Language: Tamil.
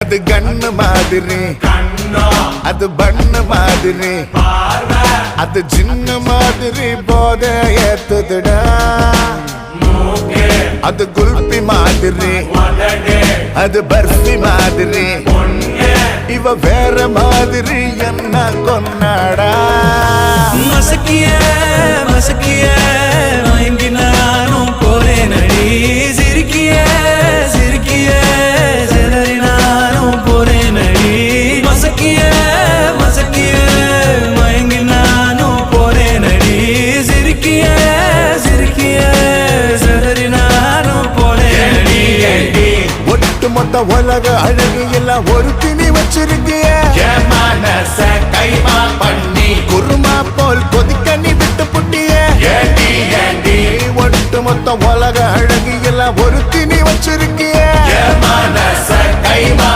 அது கண்ணு மாதிரி அது பண்ணு மாதிரி அது ஜின்னு மாதிரி போத ஏத்துதுடா அது குல்பி மாதிரி அது பர்ஃபி மாதிரி இவ வேற மாதிரி என்ன கொண்டாடா மசக்கிய மசக்கிய மயங்கி நானும் போறேன் அடி சிரிக்கிய சிரிக்கிய சிதறி நானும் போறேன் அடி மசக்கிய மசக்கிய மயங்கி நானும் போறேன் அடி சிரிக்கிய சிரிக்கிய சிதறி நானும் போறேன் அடி ஒட்டு மொத்த உலக அழகு எல்லாம் ஒரு திணி வச்சிருக்கிய கைமா பண்ணி குருமா போல் கொதிக்க நீ விட்டு புட்டிய ஒட்டு மொத்த உலக அழகு எல்லாம் ஒரு திணி வச்சிருக்கிய கைமா